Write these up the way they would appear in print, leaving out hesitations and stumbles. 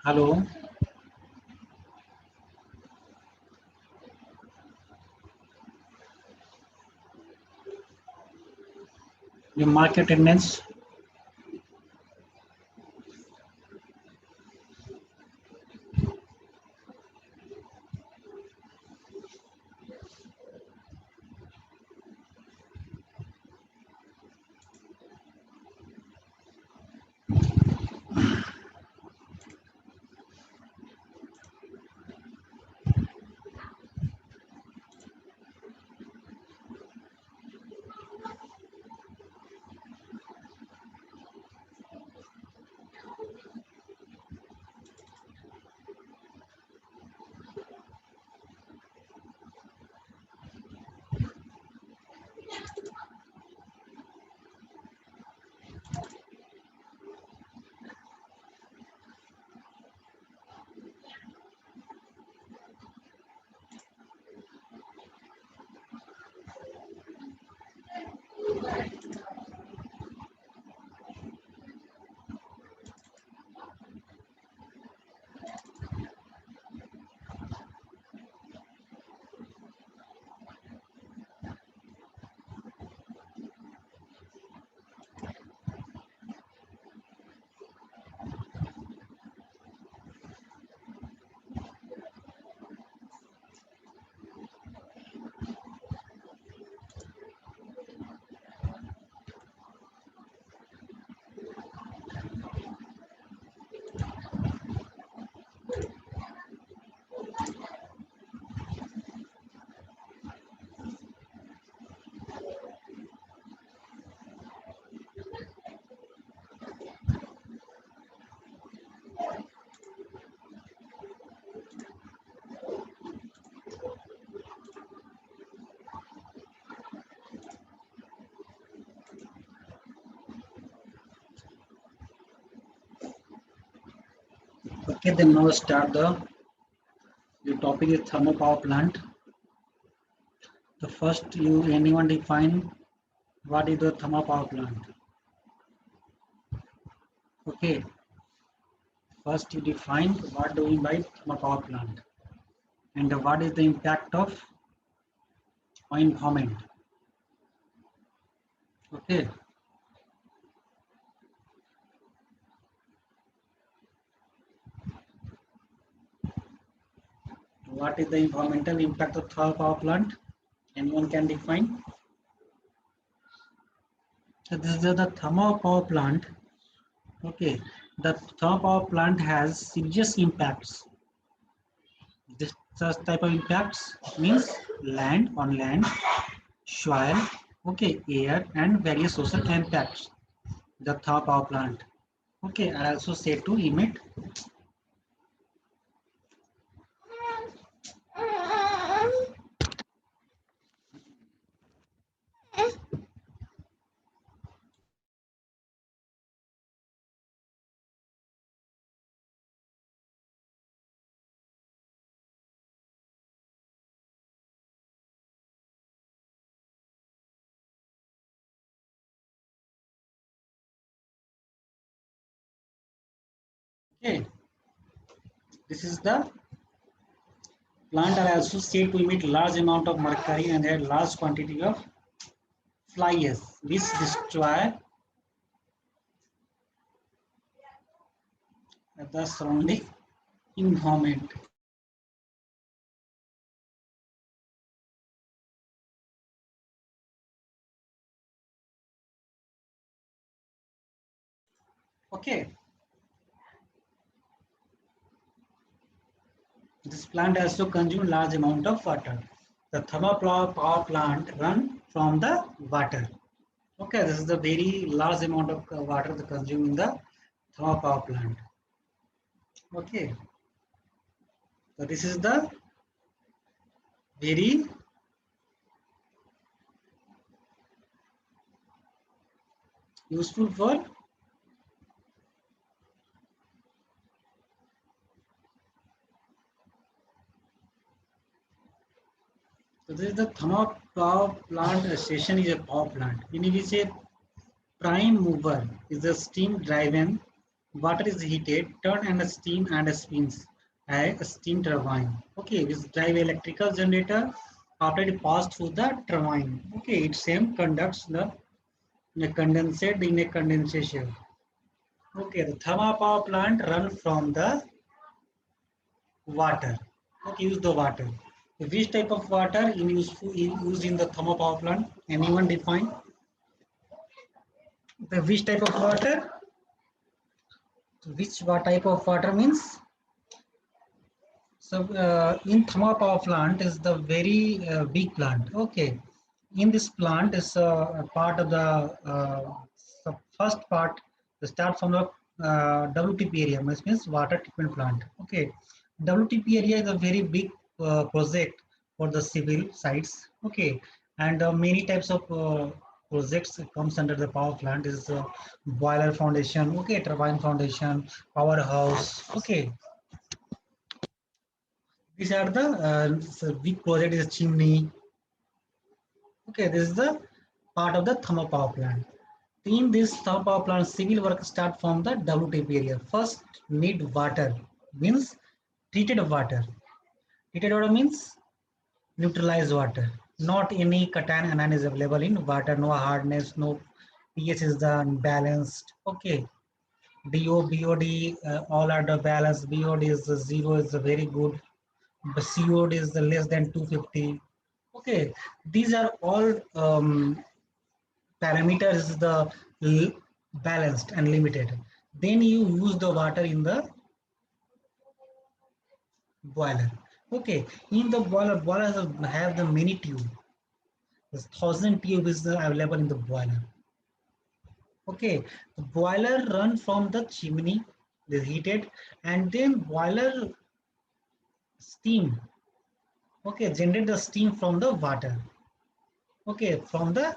Hello, your market attendance. Okay, then now start the topic is thermal power plant. The first anyone define what is the thermal power plant. Okay, first you define what do we by thermal power plant and what is the impact of on environment. Okay, what is the environmental impact of thermal power plant? Anyone can define? So this is the thermal power plant. Okay, the thermal power plant has serious impacts. This such type of impacts means on land, soil, okay, air, and various social impacts. The thermal power plant. Okay, I also say to emit. Okay, this is the plant are also said to emit large amount of mercury and a large quantity of fly ash, which destroy the surrounding environment. Okay, this plant also consume large amount of water. The thermal power plant run from the water. Okay, this is the very large amount of water that consumed in the thermal power plant. Okay, so this is the very useful for so this is the thermal power plant station is a power plant in which a prime mover is a steam driven Water is heated, turned and steam and spins a steam turbine. Okay, this drive electrical generator after it passed through the turbine. Okay, it same conducts the condensate in a condensation. Okay, the thermal power plant run from the water. Okay, use the water. Which type of water used in the thermal power plant? Anyone define the which type of water? Which what type of water means? So in thermal power plant is the very big plant. Okay, in this plant is a part of the first part. The start from the WTP area, which means water treatment plant. Okay, WTP area is a very big project for the civil sites. Okay, and many types of projects comes under the power plant is boiler foundation. Okay, turbine foundation, powerhouse. Okay, these are the so big project is chimney. Okay, this is the part of the thermal power plant. In this thermal power plant, civil work start from the WTP area. First, need water means treated water. Treated water means neutralized water. Not any cation anion is available in water. No hardness, no pH is the balanced. Okay, DO, BOD, all are the balanced. BOD is the zero is the very good. The COD is the less than 250. Okay, these are all parameters the balanced and limited. Then you use the water in the boiler. Okay, in the boiler have the many tube. There's 1,000 tube is available in the boiler. Okay, the boiler run from the chimney, is heated, and then boiler steam. Okay, generate the steam from the water. Okay, from the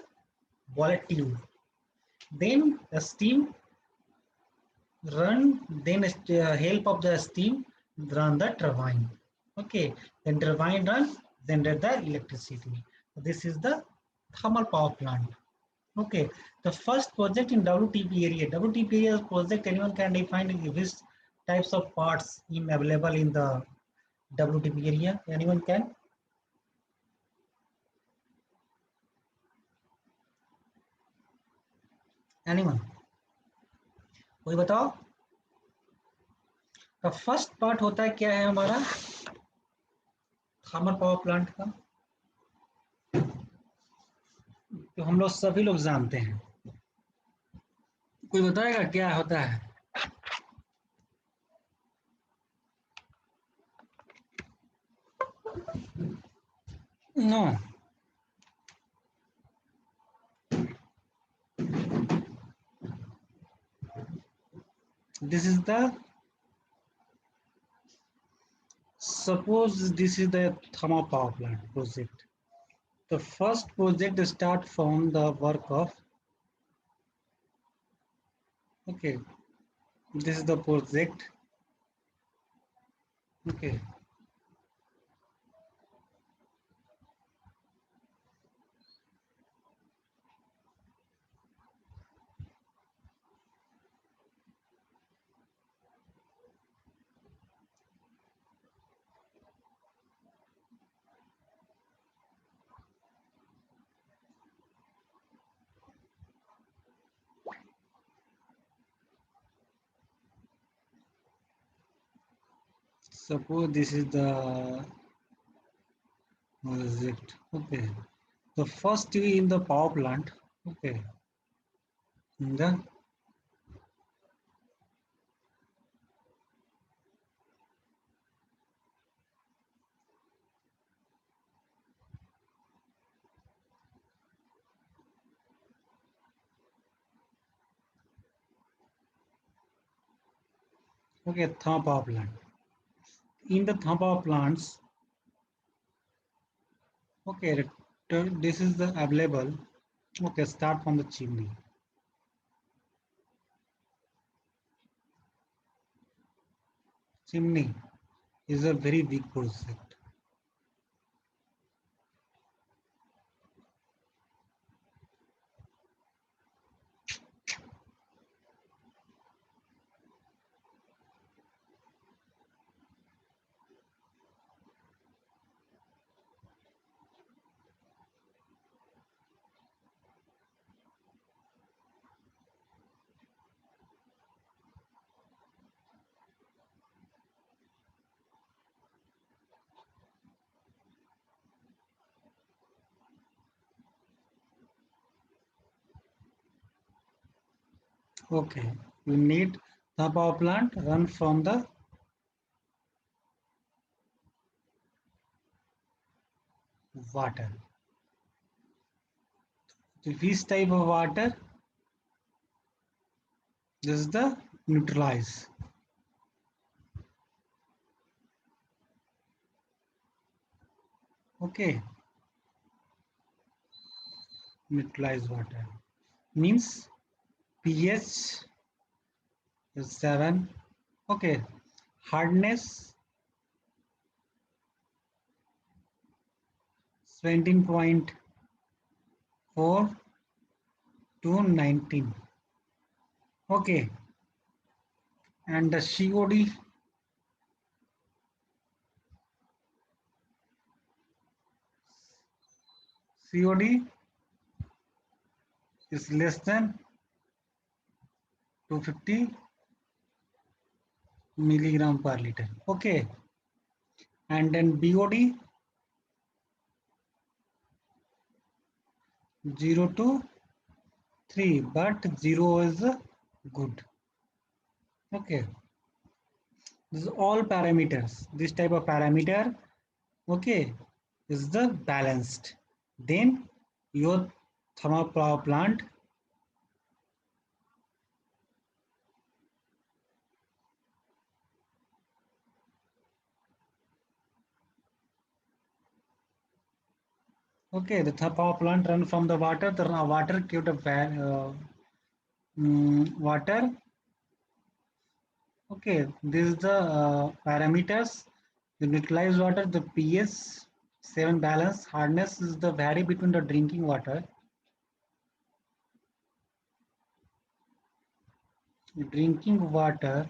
boiler tube. Then the steam run, then help of the steam run the turbine. Okay, then turbine run, generate the electricity. This is the thermal power plant. Okay, the first project in WTP area. WTP area project, anyone can define which types of parts in available in the WTP area? Anyone can? Anyone? कोई बताओ? The first part होता है क्या है हमारा thermal power plant का, तो हम लोग सभी लोग जानते हैं. कोई बताएगा क्या होता है? No. This is the, suppose this is the thermal power plant project. The first project start from the work of, okay, this is the project. Okay, suppose this is the project. Okay, the first in the power plant. Okay, in the, okay, thermal power plant. In the thermal power plants, okay, this is the available. Okay, start from the chimney. Chimney is a very big project. Okay, you need the power plant run from the water. So which type of water? This is the neutralize. Okay, neutralize water means pH is 7. Okay, hardness 17.4 to 19. Okay, and the COD is less than 250 milligram per liter. Okay, and then BOD 0 to 3, but 0 is good. Okay, this is all parameters. This type of parameter, okay, is the balanced. Then your thermal power plant, okay, the thermal power plant run from the water. The water give the water. Okay, this is the parameters. The neutralized water, the pH 7 balance, hardness is the vary between the drinking water. Drinking water,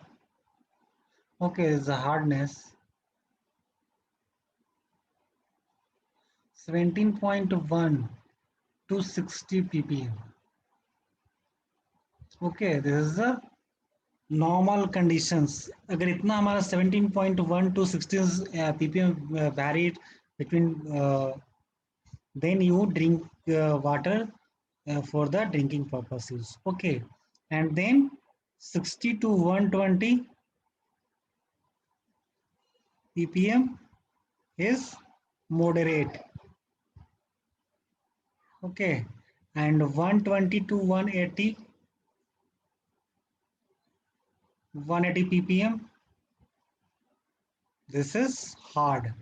okay, is the hardness 17.1 to 60 ppm. Okay, this is the normal conditions. अगर इतना हमारा 17.1 to 60 ppm varied between then you drink water for the drinking purposes. Okay, and then 60 to 120 ppm is moderate. Okay, and 120 to 180 ppm, this is hard.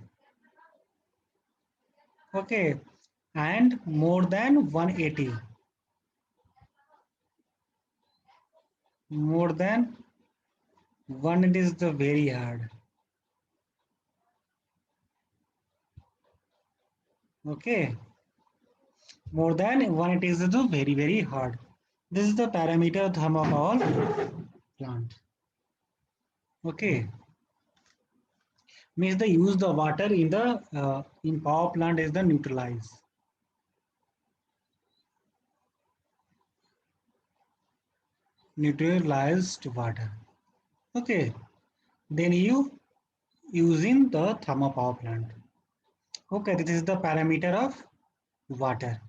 Okay, and more than 180, more than 1, it is the very hard. Okay, more than 1, it is the very hard. This is the parameter thermal power plant. Okay, means the use the water in the in power plant is the neutralized water. Okay, then you using the thermal power plant. Okay, this is the parameter of water.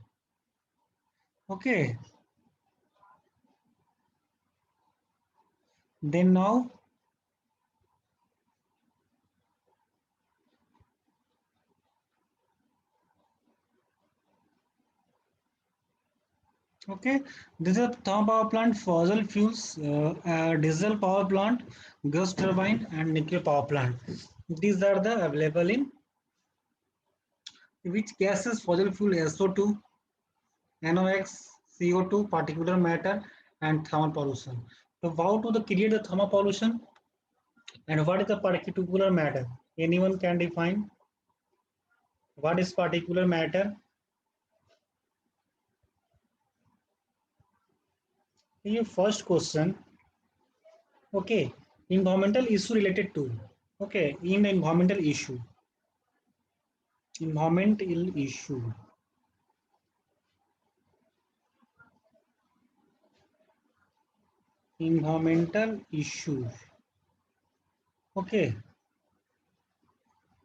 Okay, then now, okay, this is a thermal power plant, fossil fuels, diesel power plant, gas turbine, and nuclear power plant. These are the available in which gases fossil fuel SO2, NOx, CO2, particulate matter, and thermal pollution. So how to create the thermal pollution and what is the particulate matter? Anyone can define what is particulate matter? Your first question, okay, environmental issue related to, okay, in environmental issue, environmental issues, okay,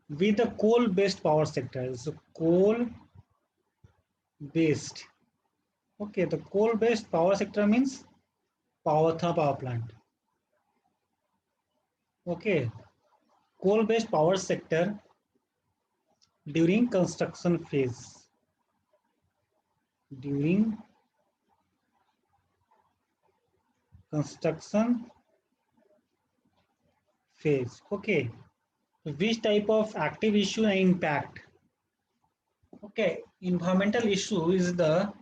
with the coal-based power sector. So coal-based, okay, the coal-based power sector means thermal power plant. Okay, coal-based power sector during construction phase. During construction phase. Okay, which type of active issue and impact? Okay, environmental issue is the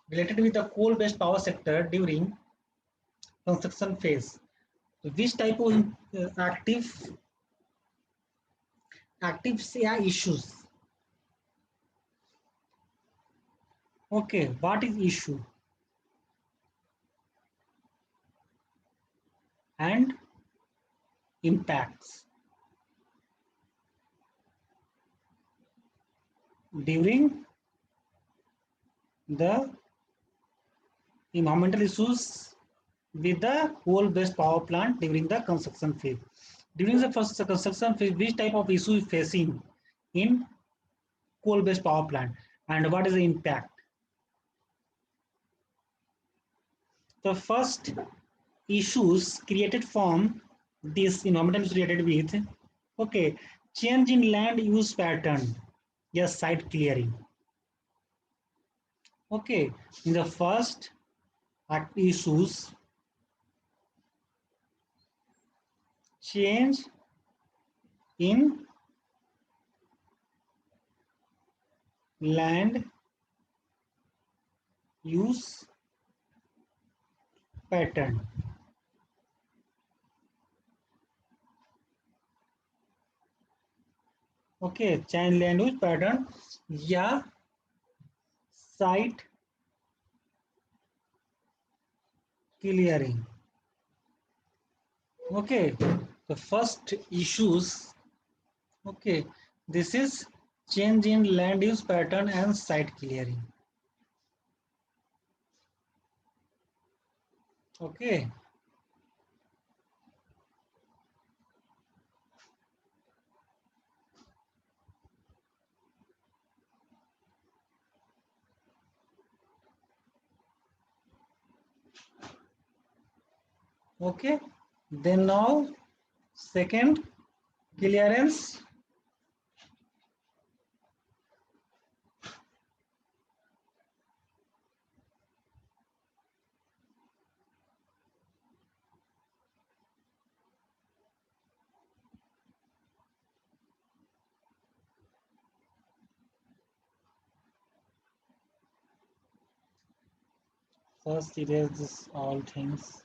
related with the coal-based power sector during construction phase. So which type of active CI issues? Okay, what is issue and impacts during the environmental issues with the coal-based power plant during the construction phase. During the first construction phase, which type of issue is facing in coal-based power plant and what is the impact? The first issues created from this environmental is related with, okay, change in land use pattern, yes, site clearing. Okay, in the first issues, change in land use pattern. Okay, change land use pattern या site clearing. Okay, the first issues. Okay, this is change in land use pattern and site clearing. Okay. Okay, then now second clearance. First erase this all things.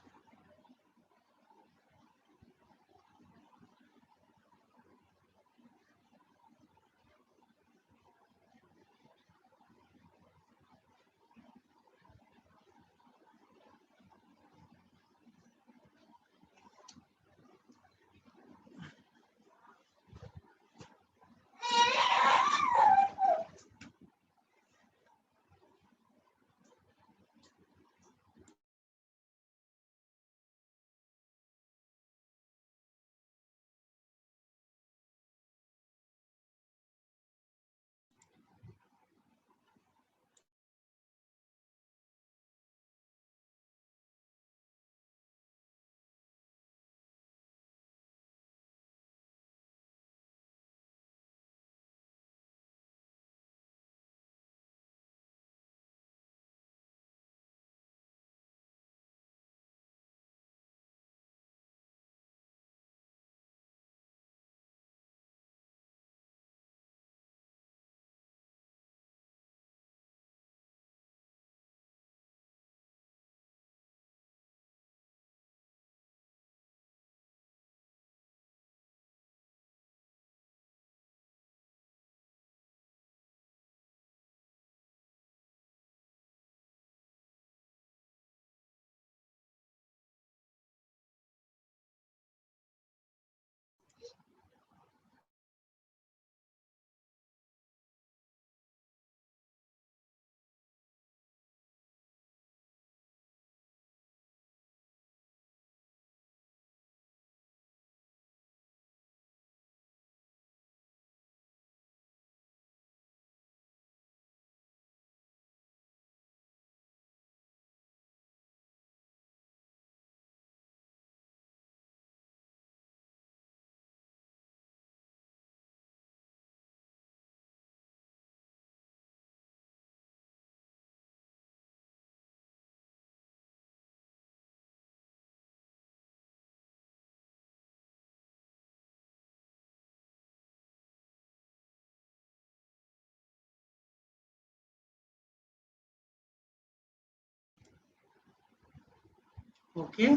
Okay,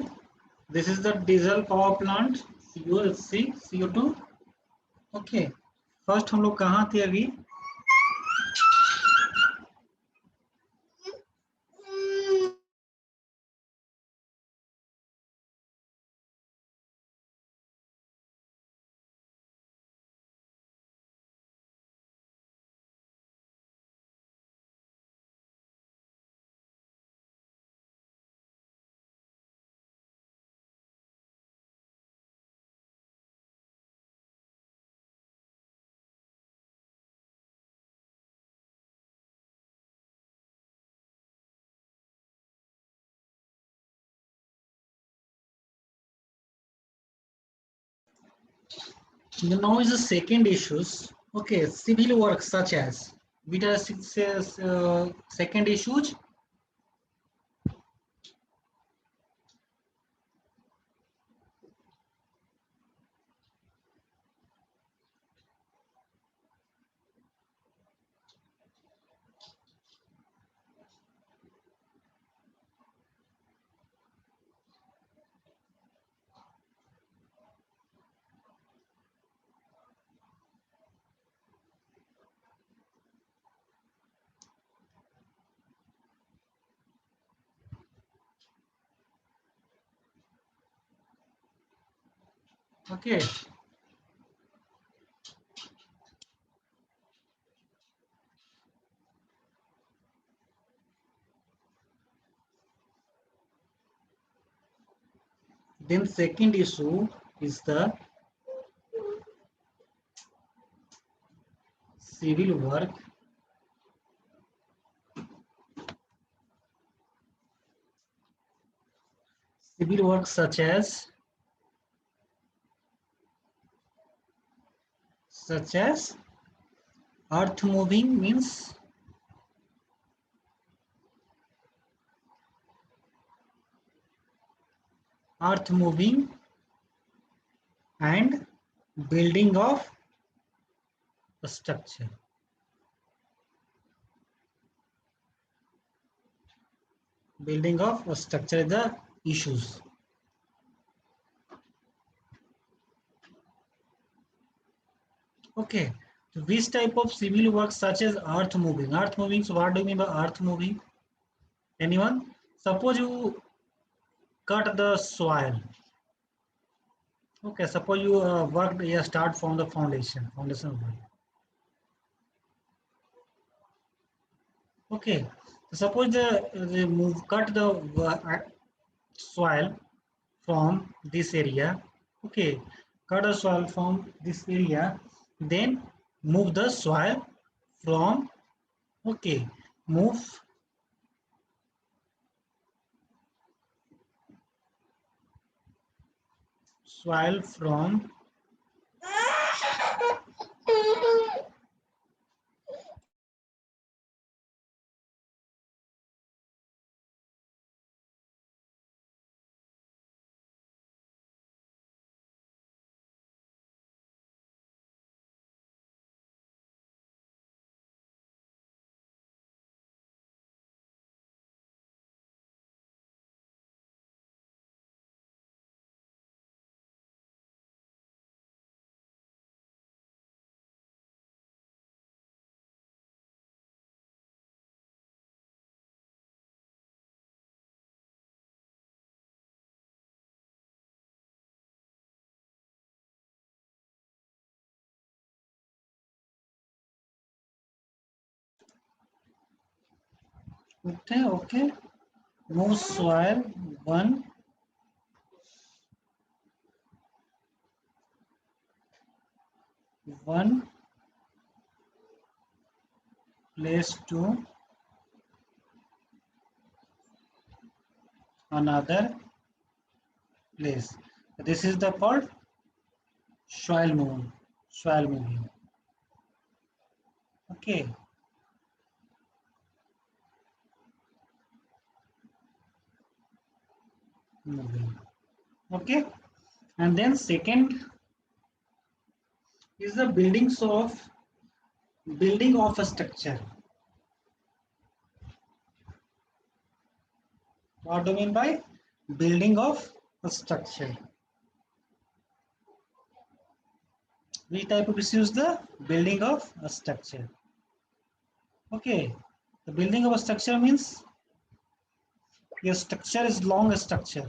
this is the diesel power plant COC CO2. Okay, first हम लोग कहाँ थे अभी? Now is the second issues. Okay, civil work such as which are second issues. Okay, then second issue is the civil work such as earth moving means earth moving and building of a structure. Building of a structure is the issues. Okay, so which type of civil work such as earth moving? Earth moving, so what do you mean by earth moving? Anyone? Suppose you cut the soil. Okay, suppose you work, you start from the foundation work. Okay, suppose the cut the soil from this area. Okay, cut the soil from this area, then move the soil from, okay, move soil from okay, move soil one place to another place. This is the called soil moving. Soil moving. Okay. Moving. Okay. And then second is the building of a structure. What do you mean by building of a structure. Which type of issue is the building of a structure? Okay, the building of a structure means your structure is long structure.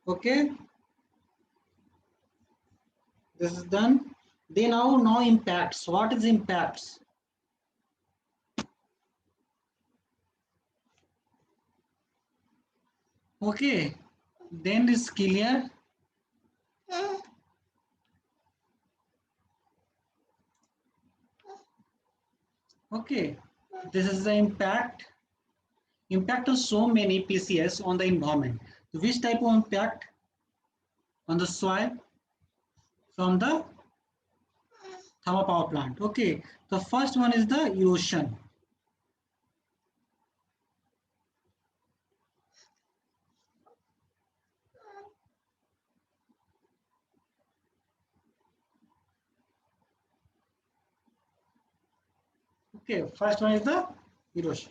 Okay, this is done. They now impacts. What is impacts? Okay, then is clear. Okay, this is the impact of so many PCS on the environment. Which type of impact on the soil from the thermal power plant? Okay, the first one is the erosion. Okay, first one is the erosion.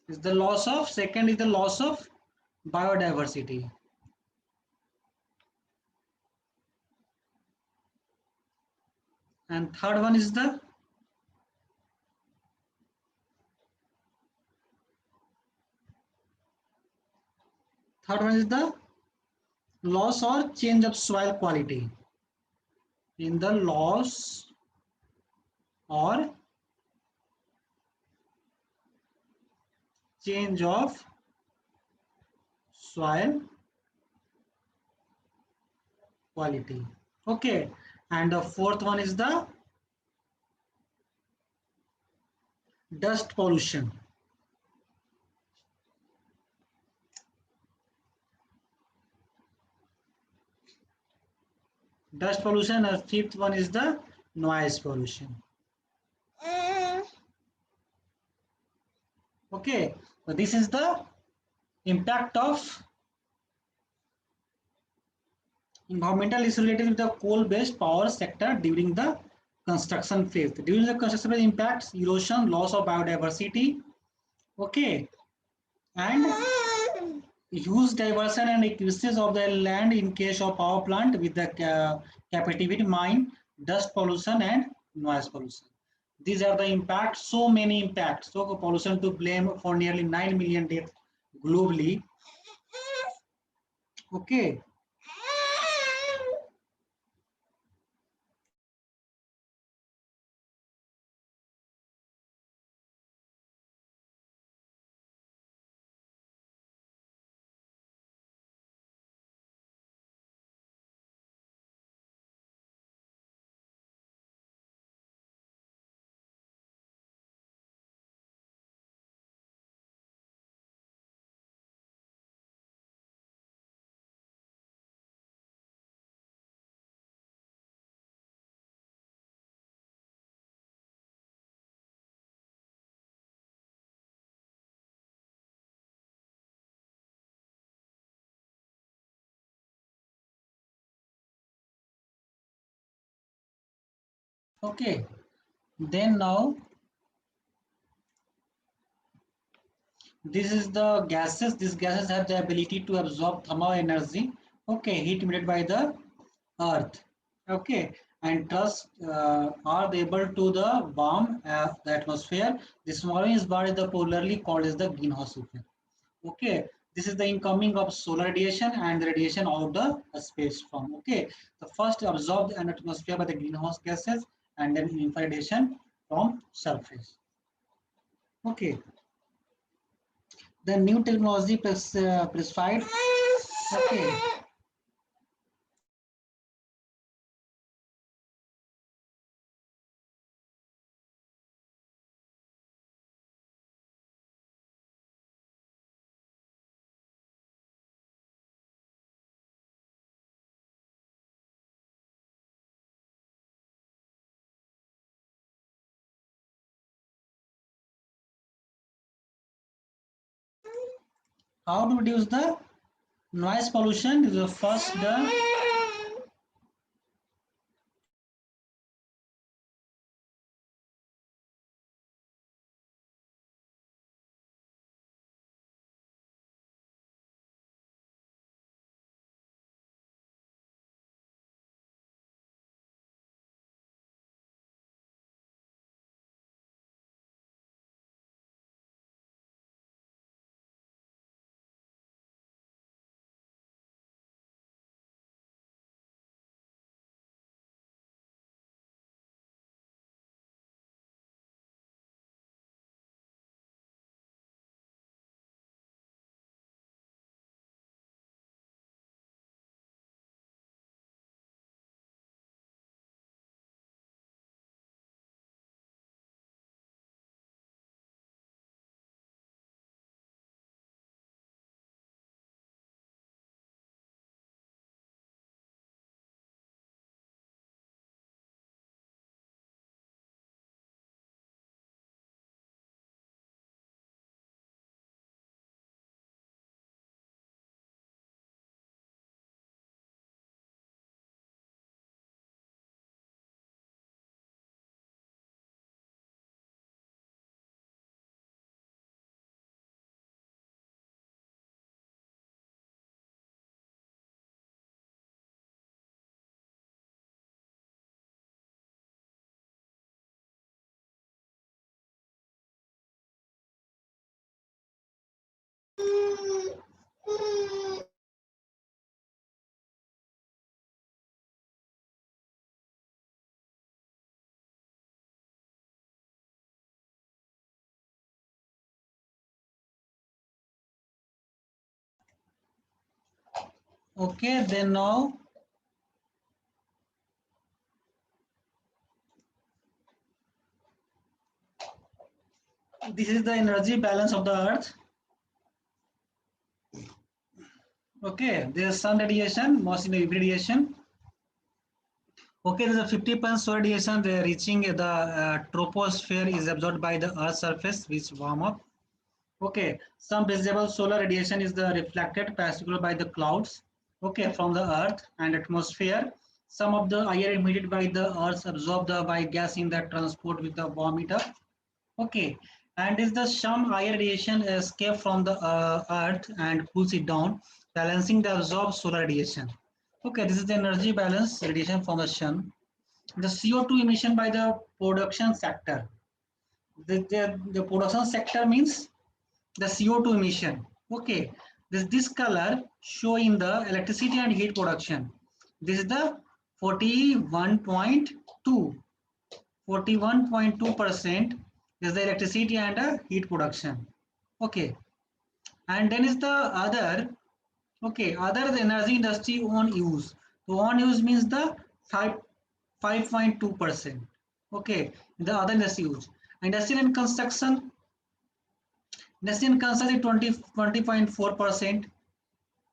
Is the loss of, second is the loss of biodiversity. And third one is the loss or change of soil quality. In the loss or change of soil quality. Okay. And the fourth one is the dust pollution. Dust pollution, and fifth one is the noise pollution. Okay, so this is the impact of environmental issues related with the coal-based power sector during the construction phase. During the construction phase, impacts erosion, loss of biodiversity. Okay, and huge diversion and increases of the land in case of power plant with the captivity mine, dust pollution and noise pollution. These are the impacts, so many impacts. So pollution to blame for nearly 9 million deaths globally. Okay. Okay. Then now this is the gases. These gases have the ability to absorb thermal energy. Okay, heat emitted by the earth. Okay, and thus are able to the warm the atmosphere. This warming is what is the polarly called as the greenhouse effect. Okay, this is the incoming of solar radiation and the radiation out of the space from. Okay, the first absorbed an atmosphere by the greenhouse gases and then infrared radiation from surface. Okay, the new technology prescribed. Okay, how to reduce the noise pollution is the first the Okay, then now this is the energy balance of the earth. Okay, there's sun radiation, most in UV radiation. Okay, there's a 50% solar radiation reaching the troposphere is absorbed by the earth's surface which warm up. Okay, some visible solar radiation is the reflected particularly by the clouds, okay, from the earth and atmosphere. Some of the air emitted by the earth absorbed by gas in the transport with the warm it up. Okay, and is the some air radiation escape from the earth and cools it down, balancing the absorbed solar radiation. Okay, this is the energy balance radiation from the sun. The CO2 emission by the production sector. The production sector means the CO2 emission. Okay, this color showing the electricity and heat production. This is the 41.2. 41.2% is the electricity and heat production. Okay, and then is the other. Okay, other the energy industry on use. So on use means the 5.2%. Okay, the other industry use. Industrial and construction. Industrial and construction is 20.4%.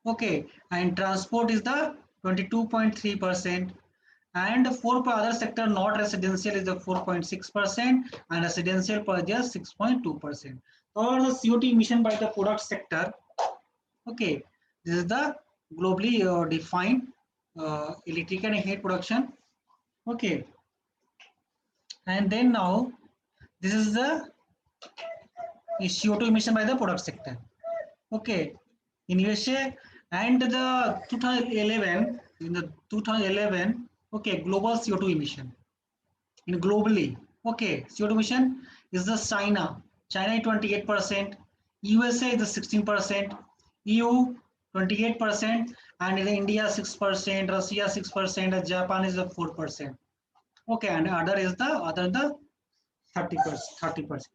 Okay, and transport is the 22.3%. And for other sector not residential is the 4.6% and residential per just 6.2%. All the CO2 emission by the product sector. Okay, this is the globally defined electric and heat production. Okay, and then now this is the CO2 emission by the product sector. Okay, in USA and the 2011 in the 2011. Okay, global CO2 emission in globally. Okay, CO2 emission is the China 28%, USA is the 16%, EU 28%, and in India 6%, Russia 6%, Japan is the 4%. Okay, and other the 30%. 30%.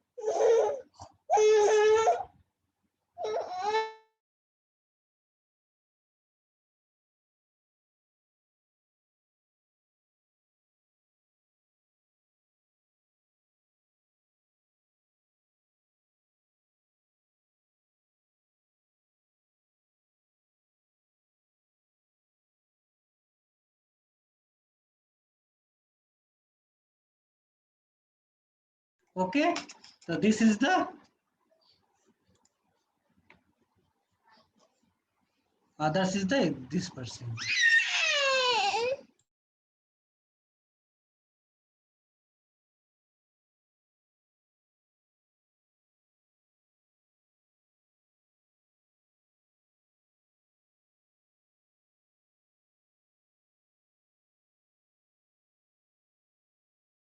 Okay, so this is the others is the this percent.